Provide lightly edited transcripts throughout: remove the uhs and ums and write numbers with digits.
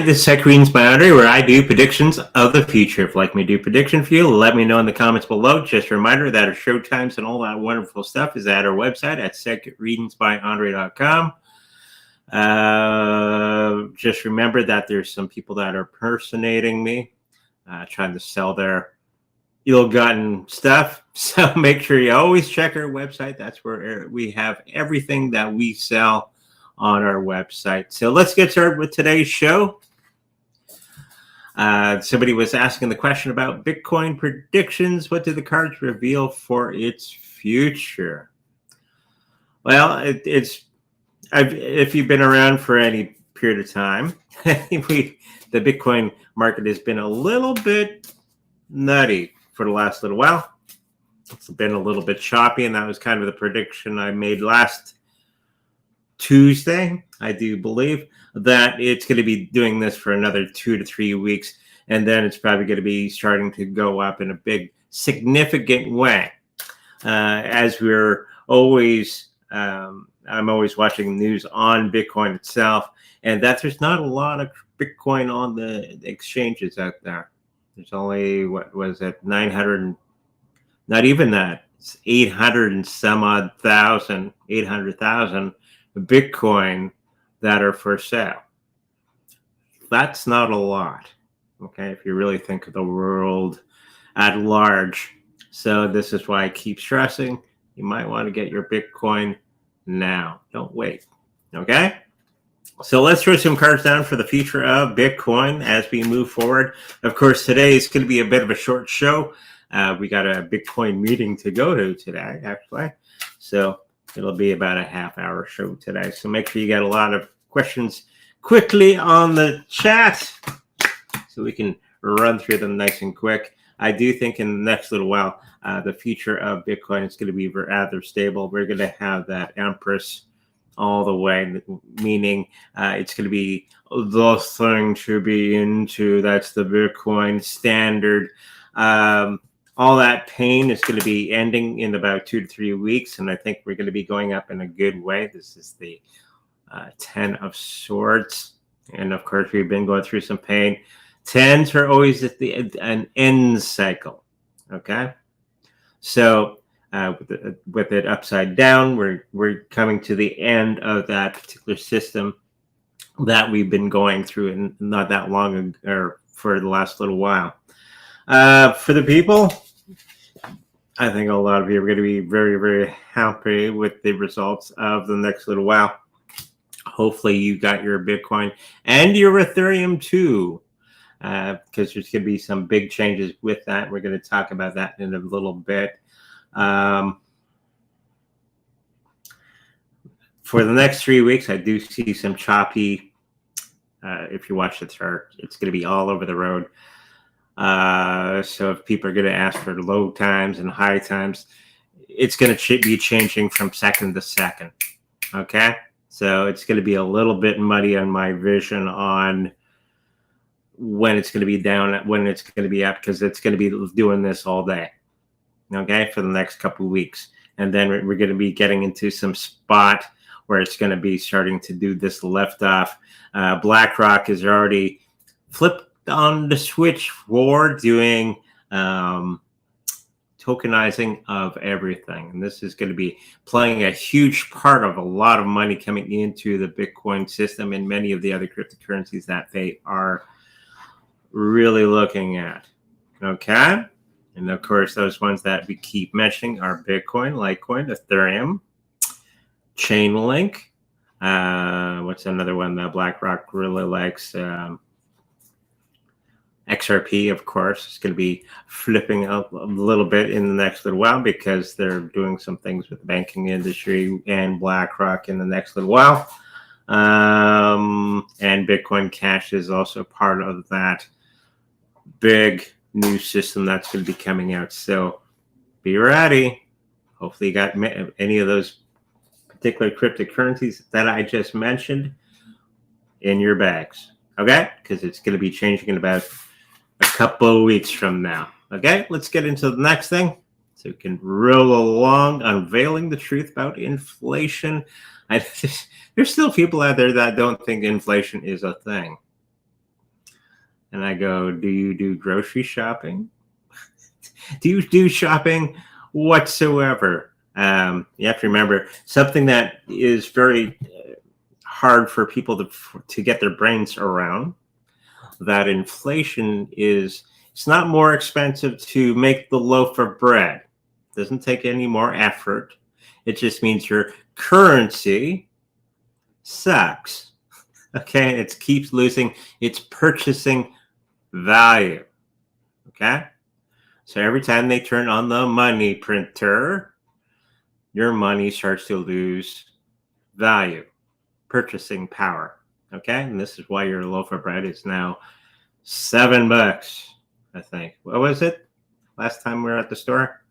this is Tech Readings by Andre, where I do predictions of the future. If you'd like me to do prediction for you, let me know in the comments below. Just a reminder that our show times and all that wonderful stuff is at our website at techreadingsbyandre.com. Just remember that there's some people that are impersonating me, trying to sell their ill-gotten stuff. So make sure you always check our website. That's where we have everything that we sell on our website. So let's get started with today's show. Somebody was asking the question about Bitcoin predictions. What do the cards reveal for its future? Well, if you've been around for any period of time, the Bitcoin market has been a little bit nutty for the last little while. It's been a little bit choppy, and that was kind of the prediction I made last Tuesday. I do believe that it's going to be doing this for another 2 to 3 weeks, and then it's probably going to be starting to go up in a big, significant way. As we're always, I'm always watching news on Bitcoin itself, and that there's not a lot of Bitcoin on the exchanges out there. There's only, what was it, 900, not even that, it's 800 and some odd thousand, 800,000 Bitcoin that are for sale. That's not a lot, okay, if you really think of the world at large. So this is why I keep stressing, you might want to get your Bitcoin now. Don't wait, okay? So let's throw some cards down for the future of Bitcoin as we move forward. Of course, today is going to be a bit of a short show. We got a Bitcoin meeting to go to today, actually. So it'll be about a half-hour show today. So make sure you get a lot of questions quickly on the chat so we can run through them nice and quick. I do think in the next little while, the future of Bitcoin is going to be rather stable. We're going to have that Empress all the way, meaning it's going to be the thing to be into. That's the Bitcoin standard. All that pain is going to be ending in about 2 to 3 weeks, and I think we're going to be going up in a good way. This is the 10 of Swords, and of course we've been going through some pain. 10s are always at an end cycle, okay? So with it upside down, we're coming to the end of that particular system that we've been going through, and not that long ago, or for the last little while. For the people, I think a lot of you are going to be very, very happy with the results of the next little while. Hopefully you got your Bitcoin and your Ethereum too, because there's going to be some big changes with that. We're going to talk about that in a little bit. For the next 3 weeks, I do see some choppy. If you watch the chart, it's going to be all over the road. So if people are going to ask for low times and high times, it's going to be changing from second to second. Okay. So it's going to be a little bit muddy on my vision on when it's going to be down, when it's going to be up, because it's going to be doing this all day. Okay. For the next couple of weeks. And then we're going to be getting into some spot where it's going to be starting to do this left off. BlackRock is already flipped on the switch for doing tokenizing of everything, and this is going to be playing a huge part of a lot of money coming into the Bitcoin system and many of the other cryptocurrencies that they are really looking at. Okay, and of course those ones that we keep mentioning are Bitcoin, Litecoin, Ethereum, Chainlink. What's another one that BlackRock really likes? XRP, of course, is going to be flipping up a little bit in the next little while because they're doing some things with the banking industry and BlackRock in the next little while. And Bitcoin Cash is also part of that big new system that's going to be coming out. So be ready. Hopefully you got any of those particular cryptocurrencies that I just mentioned in your bags. Okay? Because it's going to be changing in about a couple of weeks from now. Okay, let's get into the next thing so we can roll along. Unveiling the truth about inflation. There's still people out there that don't think inflation is a thing. And I go, do you do grocery shopping? Do you do shopping whatsoever? You have to remember something that is very hard for people to get their brains around, that inflation is, it's not more expensive to make the loaf of bread. It doesn't take any more effort. It just means your currency sucks. Okay, it keeps losing its purchasing value. Okay, so every time they turn on the money printer, your money starts to lose value, purchasing power. Okay, and this is why your loaf of bread is now $7, I think. What was it last time we were at the store?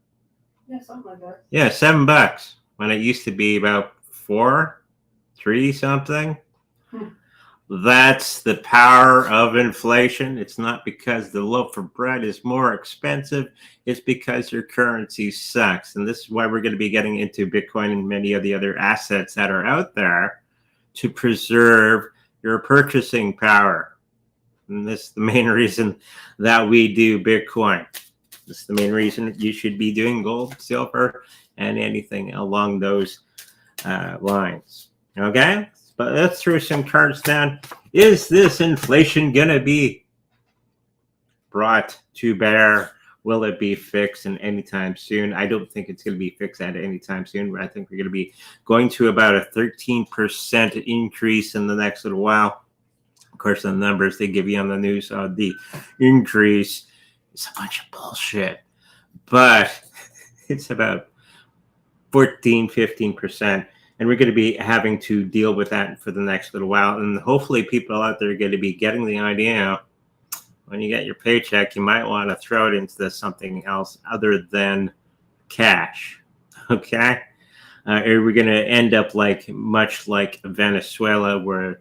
Yeah, something like that. Yeah, $7 when it used to be about 4, 3 something. That's the power of inflation. It's not because the loaf of bread is more expensive. It's because your currency sucks. And this is why we're going to be getting into Bitcoin and many of the other assets that are out there to preserve your purchasing power. And this is the main reason that we do Bitcoin. This is the main reason you should be doing gold, silver, and anything along those lines. Okay? But let's throw some cards down. Is this inflation going to be brought to bear? Will it be fixed in any time soon? I don't think it's going to be fixed at any time soon. I think we're going to be going to about a 13% increase in the next little while. Of course, the numbers they give you on the news on the increase is a bunch of bullshit. But it's about 14, 15%. And we're going to be having to deal with that for the next little while. And hopefully people out there are going to be getting the idea, when you get your paycheck, you might want to throw it into something else other than cash. Okay? Are we going to end up much like Venezuela, where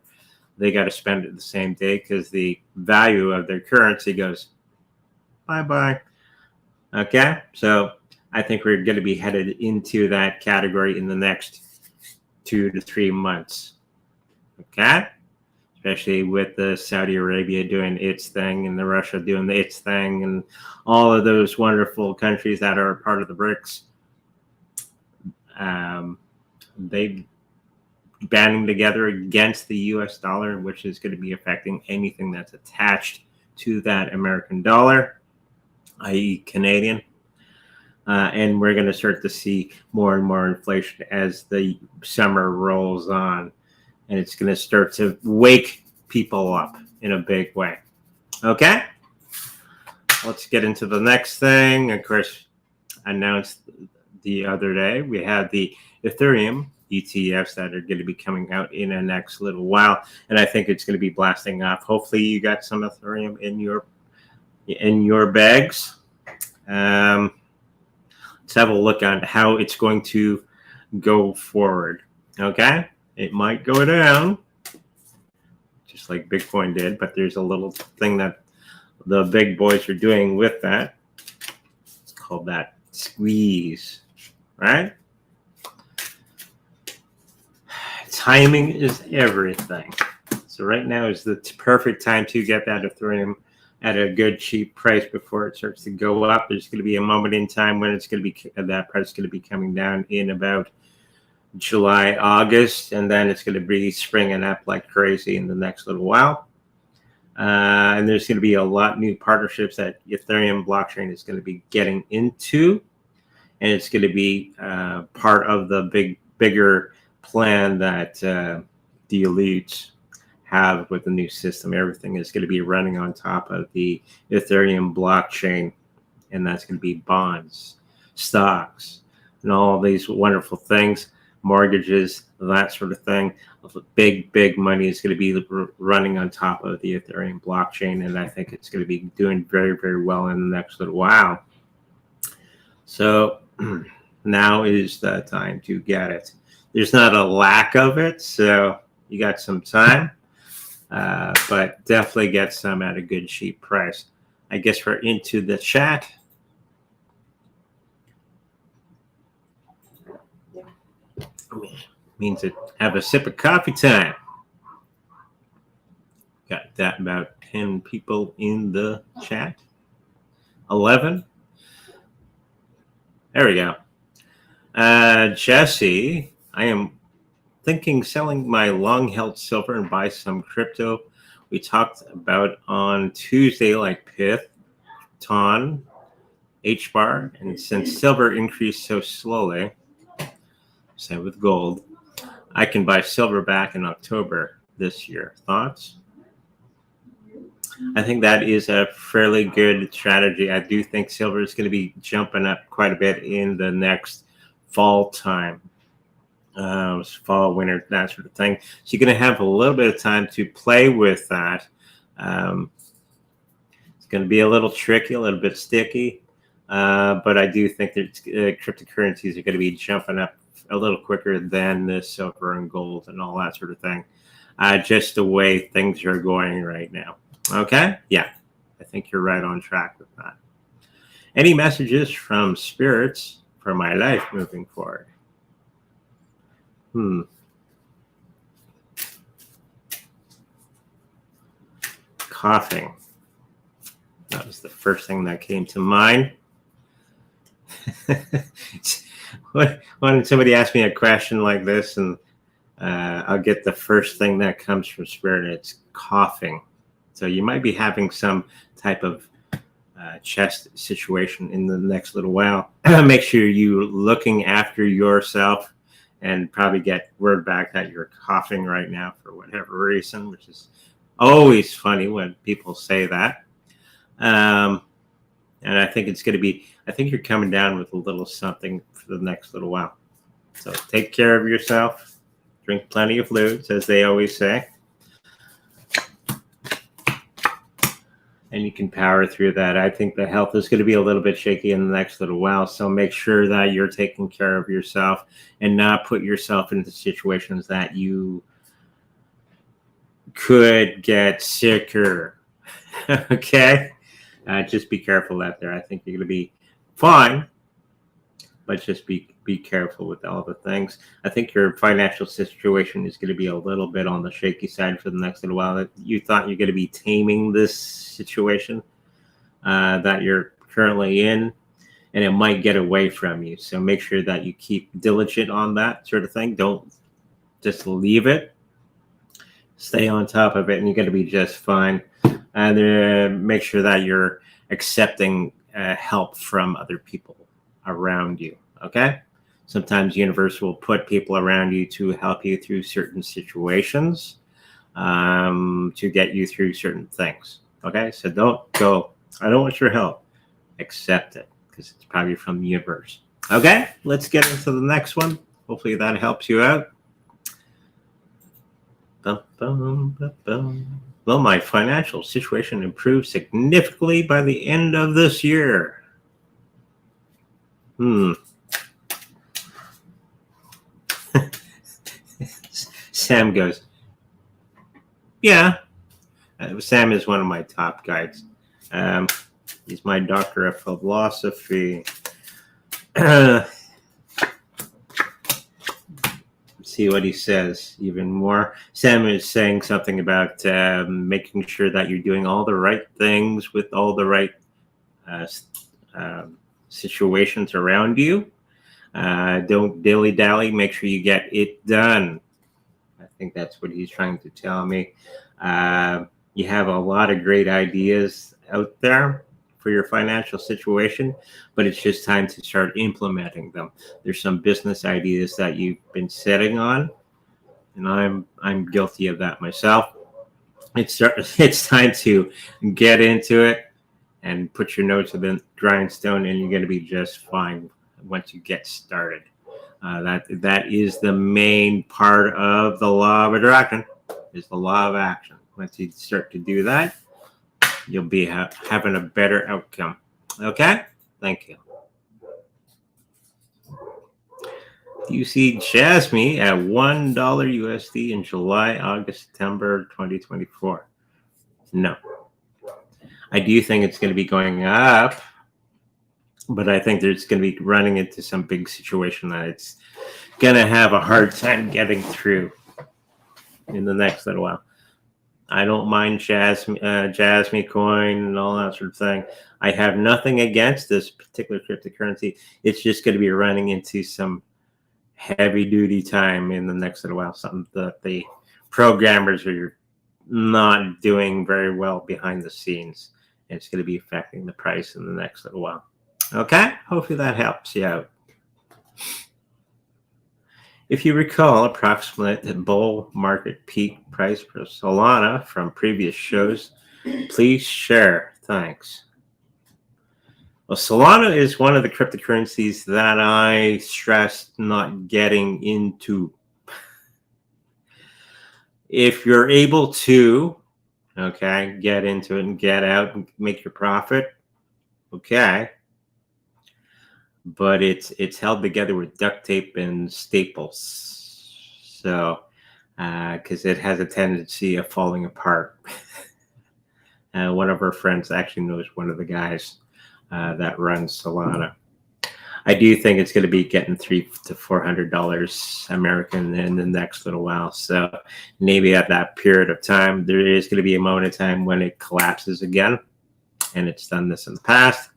they got to spend it the same day because the value of their currency goes bye-bye? Okay? So I think we're going to be headed into that category in the next 2 to 3 months. Okay? Especially with the Saudi Arabia doing its thing and the Russia doing its thing and all of those wonderful countries that are part of the BRICS. They banding together against the US dollar, which is going to be affecting anything that's attached to that American dollar, i.e. Canadian. And we're going to start to see more and more inflation as the summer rolls on. And it's going to start to wake people up in a big way. Okay? Let's get into the next thing. Of course, announced the other day, we had the Ethereum ETFs that are going to be coming out in the next little while. And I think it's going to be blasting off. Hopefully you got some Ethereum in your bags. Let's have a look on how it's going to go forward. Okay? It might go down, just like Bitcoin did, but there's a little thing that the big boys are doing with that. It's called that squeeze, right? Timing is everything. So right now is the perfect time to get that Ethereum at a good cheap price before it starts to go up. There's going to be a moment in time when it's going to be, that price is going to be coming down in about July, August, and then it's going to be springing up like crazy in the next little while. And there's going to be a lot new partnerships that Ethereum blockchain is going to be getting into, and it's going to be part of the bigger plan that the elites have with the new system. Everything is going to be running on top of the Ethereum blockchain, and that's going to be bonds, stocks, and all these wonderful things, mortgages, that sort of thing. Big money is going to be running on top of the Ethereum blockchain, and I think it's going to be doing very, very well in the next little while. So now is the time to get it. There's not a lack of it, so you got some time. But definitely get some at a good cheap price. I guess we're into the chat. Means to have a sip of coffee time. Got that about 10 people in the chat. 11. There we go. Jesse, I am thinking selling my long-held silver and buy some crypto. We talked about on Tuesday, like Pith, Ton, H-bar, and since silver increased so slowly, same with gold, I can buy silver back in October this year. Thoughts? I think that is a fairly good strategy. I do think silver is going to be jumping up quite a bit in the next fall time. Fall, winter, that sort of thing. So you're going to have a little bit of time to play with that. It's going to be a little tricky, a little bit sticky, but I do think that cryptocurrencies are going to be jumping up a little quicker than the silver and gold and all that sort of thing. Just the way things are going right now. Okay? Yeah, I think you're right on track with that. Any messages from spirits for my life moving forward? Coughing. That was the first thing that came to mind. When somebody asks me a question like this, and I'll get the first thing that comes from spirit, it's coughing. So you might be having some type of chest situation in the next little while. Make sure you're looking after yourself, and probably get word back that you're coughing right now for whatever reason, which is always funny when people say that. And I think it's going to be, I think you're coming down with a little something for the next little while. So take care of yourself. Drink plenty of fluids, as they always say. And you can power through that. I think the health is going to be a little bit shaky in the next little while. So make sure that you're taking care of yourself and not put yourself into situations that you could get sicker. Okay? Just be careful out there. I think you're going to be fine, but just be careful with all the things. I think your financial situation is going to be a little bit on the shaky side for the next little while. That you thought you're going to be taming this situation that you're currently in, and it might get away from you. So make sure that you keep diligent on that sort of thing. Don't just leave it. Stay on top of it, and you're going to be just fine. And make sure that you're accepting help from other people around you. Okay? Sometimes the universe will put people around you to help you through certain situations, to get you through certain things. Okay? So don't go, I don't want your help. Accept it, because it's probably from the universe. Okay? Let's get into the next one. Hopefully that helps you out. Bum, bum, bum, bum. Will my financial situation improve significantly by the end of this year? Sam goes, yeah. Sam is one of my top guides. He's my doctor of philosophy. See what he says even more. Sam is saying something about making sure that you're doing all the right things with all the right situations around you. Don't dilly-dally. Make sure you get it done. I think that's what he's trying to tell me. You have a lot of great ideas out there for your financial situation, but it's just time to start implementing them. There's some business ideas that you've been sitting on, and I'm guilty of that myself. It's time to get into it and put your nose to the grindstone, and you're going to be just fine once you get started. That is the main part of the law of attraction, is the law of action. Once you start to do that, you'll be having a better outcome. Okay? Thank you. You see JASMY at $1 USD in July, August, September 2024. No. I do think it's going to be going up, but I think there's going to be running into some big situation that it's going to have a hard time getting through in the next little while. I don't mind JASMY coin and all that sort of thing. I have nothing against this particular cryptocurrency. It's just going to be running into some heavy duty time in the next little while. Something that the programmers are not doing very well behind the scenes. And it's going to be affecting the price in the next little while. Okay, hopefully that helps you out. If you recall, approximate bull market peak price for Solana from previous shows, please share. Thanks. Well, Solana is one of the cryptocurrencies that I stressed not getting into. If you're able to, okay, get into it and get out and make your profit, okay. But it's held together with duct tape and staples. So, because it has a tendency of falling apart. One of our friends actually knows one of the guys that runs Solana. I do think it's going to be getting $300 to $400 American in the next little while. So maybe at that period of time, there is going to be a moment of time when it collapses again, and it's done this in the past.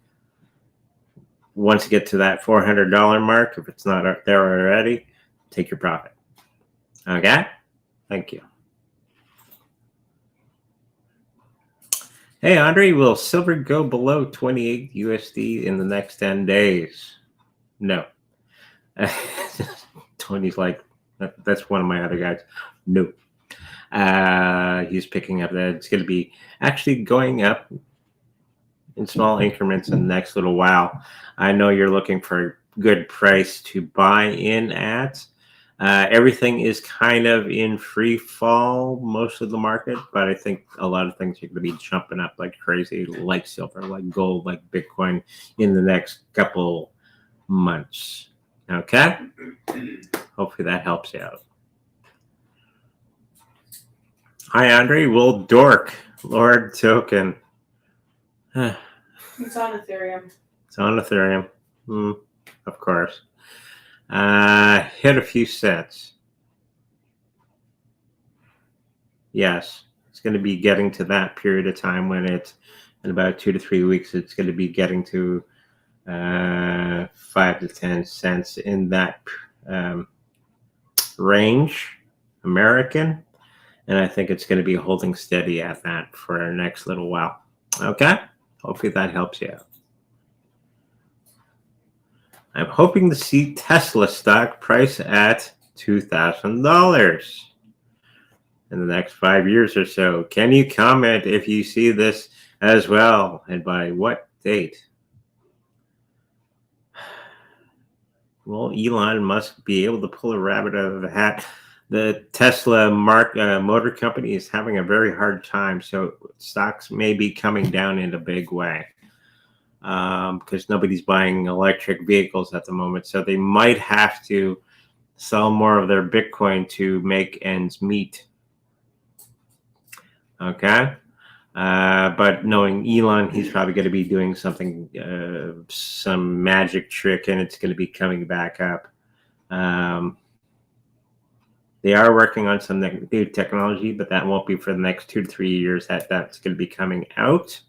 Once you get to that $400 mark, if it's not there already, take your profit. Okay? Thank you. Hey, Andre, will silver go below 28 USD in the next 10 days? No. Tony's like, that's one of my other guys. No. He's picking up that it's going to be actually going up in small increments in the next little while. I know you're looking for a good price to buy in at. Everything is kind of in free fall, most of the market, but I think a lot of things are going to be jumping up like crazy, like silver, like gold, like Bitcoin in the next couple months. Okay? Hopefully that helps you out. Hi, Andre. Will Dork Lord token. It's on Ethereum. It's on Ethereum. Of course. Hit a few cents. Yes, it's going to be getting to that period of time when it's in about 2 to 3 weeks. It's going to be getting to 5 to 10 cents in that range, American. And I think it's going to be holding steady at that for our next little while. Okay? Hopefully that helps you out. I'm hoping to see Tesla stock price at $2,000 in the next 5 years or so. Can you comment if you see this as well, and by what date? Will Elon Musk be able to pull a rabbit out of the hat? The Tesla motor company is having a very hard time, so stocks may be coming down in a big way because nobody's buying electric vehicles at the moment. So they might have to sell more of their Bitcoin to make ends meet. Okay. But knowing Elon, he's probably going to be doing something, some magic trick, and it's going to be coming back up. They are working on some new technology, but that won't be for the next 2 to 3 years. That's going to be coming out,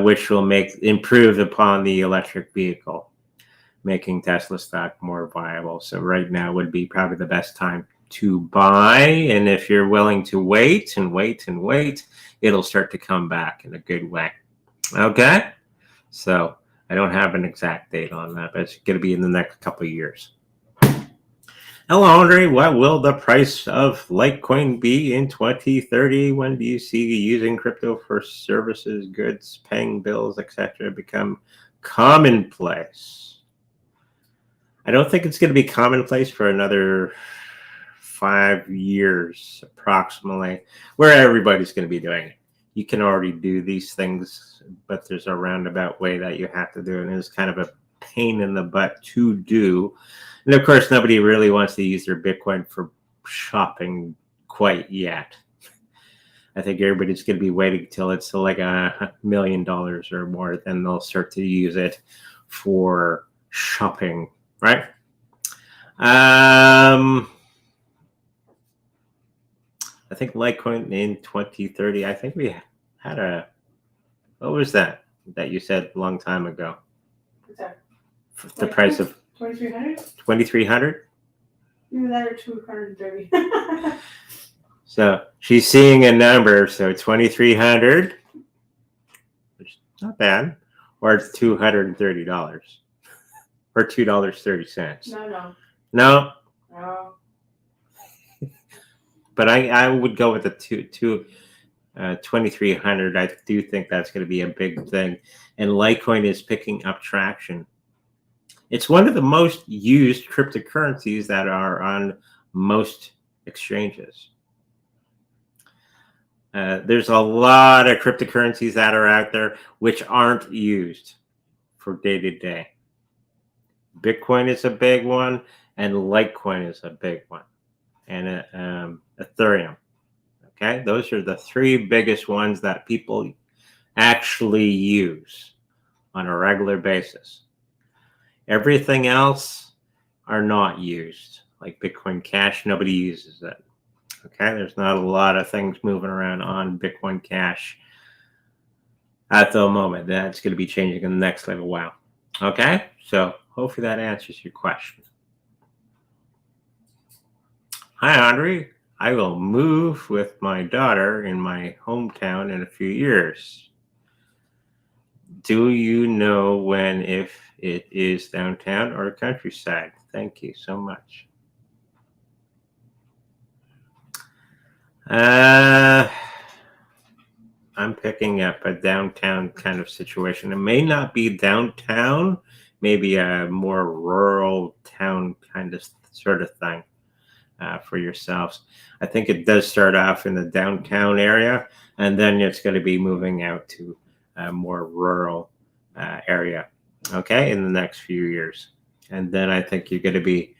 which will improve upon the electric vehicle, making Tesla stock more viable. So right now would be probably the best time to buy. And if you're willing to wait and wait and wait, it'll start to come back in a good way. Okay? So I don't have an exact date on that, but it's going to be in the next couple of years. Hello, Andre. What will the price of Litecoin be in 2030? When do you see using crypto for services, goods, paying bills, etc. become commonplace? I don't think it's going to be commonplace for another 5 years approximately, where everybody's going to be doing it. You can already do these things, but there's a roundabout way that you have to do it, and it's kind of a pain in the butt to do. And of course, nobody really wants to use their Bitcoin for shopping quite yet. I think everybody's going to be waiting till it's like $1 million or more, then they'll start to use it for shopping, right? I think Litecoin in 2030. I think we had a, what was that you said a long time ago? What's that? The price of 2,300? 2,300. Either that or 230. So she's seeing a number. So 2,300, which is not bad, or it's $230, or $2.30. No. No, No. but I would go with the 2,300. I do think that's going to be a big thing, and Litecoin is picking up traction. It's one of the most used cryptocurrencies that are on most exchanges. There's a lot of cryptocurrencies that are out there which aren't used for day to day. Bitcoin is a big one, and Litecoin is a big one, and Ethereum. Okay, those are the three biggest ones that people actually use on a regular basis. Everything else are not used, like Bitcoin Cash. Nobody uses it. Okay, there's not a lot of things moving around on Bitcoin Cash at the moment. That's going to be changing in the next little while. Okay, so hopefully that answers your question. Hi, Andre. I will move with my daughter in my hometown in a few years. Do you know when, if it is downtown or countryside? Thank you so much. I'm picking up a downtown kind of situation. It may not be downtown, maybe a more rural town kind of sort of thing for yourselves. I think it does start off in the downtown area, and then it's going to be moving out to a more rural area, okay, in the next few years. And then I think you're going to be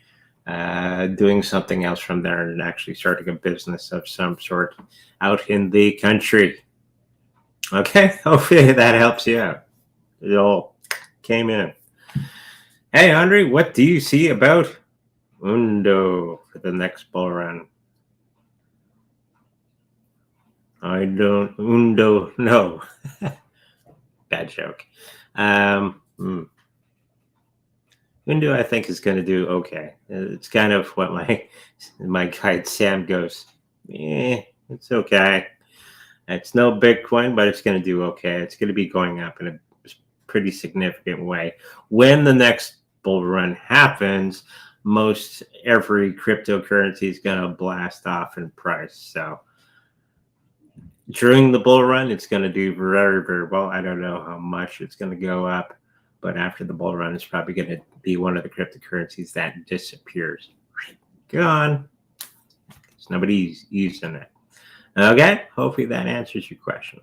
doing something else from there and actually starting a business of some sort out in the country. Okay, hopefully that helps you out. It all came in. Hey, Andre, what do you see about Undo for the next bull run? I don't Undo no. Bad joke. Undo, I think, is going to do okay. It's kind of what my guide Sam goes. It's okay. It's no Bitcoin, but it's going to do okay. It's going to be going up in a pretty significant way. When the next bull run happens, most every cryptocurrency is going to blast off in price. So during the bull run, it's going to do very, very well. I don't know how much it's going to go up, but after the bull run, it's probably going to be one of the cryptocurrencies that disappears. Gone. Because nobody's using it. Okay, hopefully that answers your question.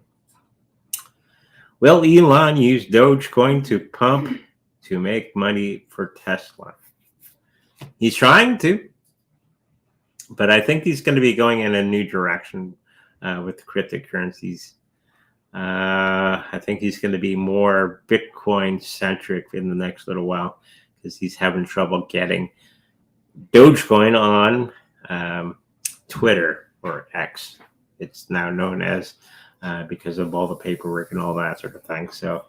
Will Elon use Dogecoin to pump to make money for Tesla? He's trying to, but I think he's going to be going in a new direction with cryptocurrencies. I think he's going to be more Bitcoin centric in the next little while because he's having trouble getting Dogecoin on Twitter, or X. It's now known as, because of all the paperwork and all that sort of thing. So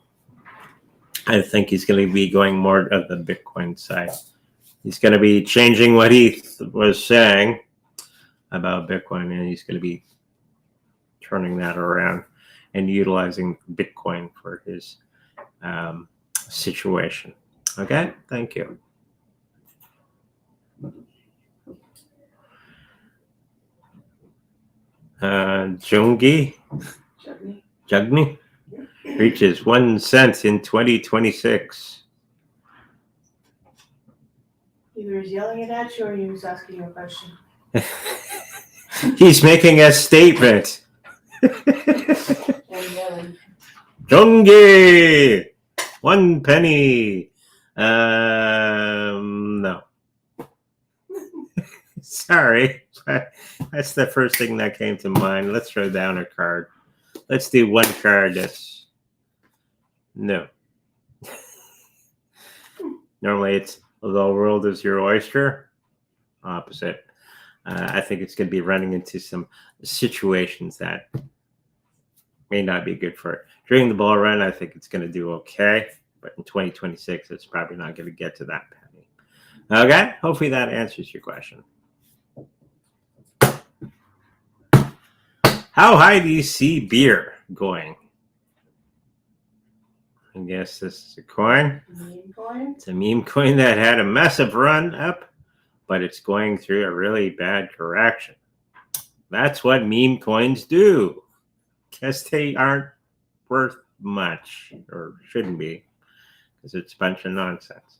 I think he's going to be going more of the Bitcoin side. He's going to be changing what he was saying about Bitcoin, and he's going to be turning that around and utilizing Bitcoin for his situation. Okay, thank you. Jungi reaches 1 cent in 2026. Either he's yelling it at you or he's asking you a question. He's making a statement. Jungi, 1 penny. No. Sorry. That's the first thing that came to mind. Let's throw down a card. Let's do one card that's no. Normally it's the world is your oyster. Opposite. I think it's going to be running into some situations that may not be good for it. During the bull run, I think it's going to do okay, but in 2026, it's probably not going to get to that penny. Okay, hopefully that answers your question. How high do you see beer going? I guess this is a coin. Meme coin? It's a meme coin that had a massive run up, but it's going through a really bad correction. That's what meme coins do. Guess they aren't worth much, or shouldn't be, because it's a bunch of nonsense.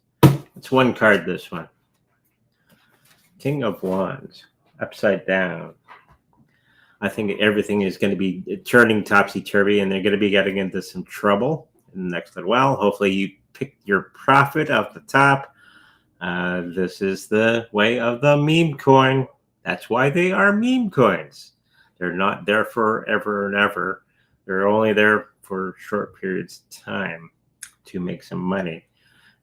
It's one card, this one. King of Wands, upside down. I think everything is going to be turning topsy-turvy, and they're going to be getting into some trouble in the next little while. Hopefully you pick your profit off the top. This is the way of the meme coin. That's why they are meme coins. They're not there forever and ever. They're only there for short periods of time to make some money.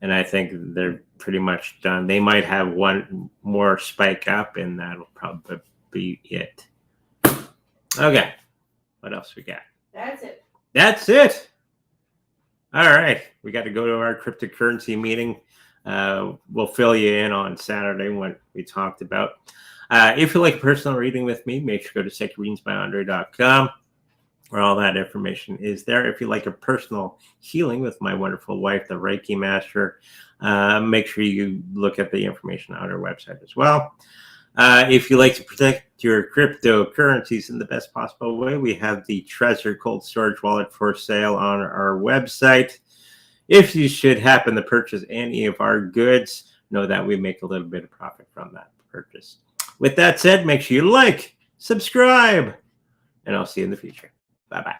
And I think they're pretty much done. They might have one more spike up, and that'll probably be it. Okay. What else we got? That's it. That's it. All right. We got to go to our cryptocurrency meeting. We'll fill you in on Saturday what we talked about. If you like a personal reading with me, make sure to go to sacredreadingsbyandre.com, where all that information is there. If you like a personal healing with my wonderful wife, the Reiki Master, make sure you look at the information on our website as well. If you like to protect your cryptocurrencies in the best possible way, we have the Trezor Cold Storage Wallet for sale on our website. If you should happen to purchase any of our goods, know that we make a little bit of profit from that purchase. With that said, make sure you like, subscribe, and I'll see you in the future. Bye-bye.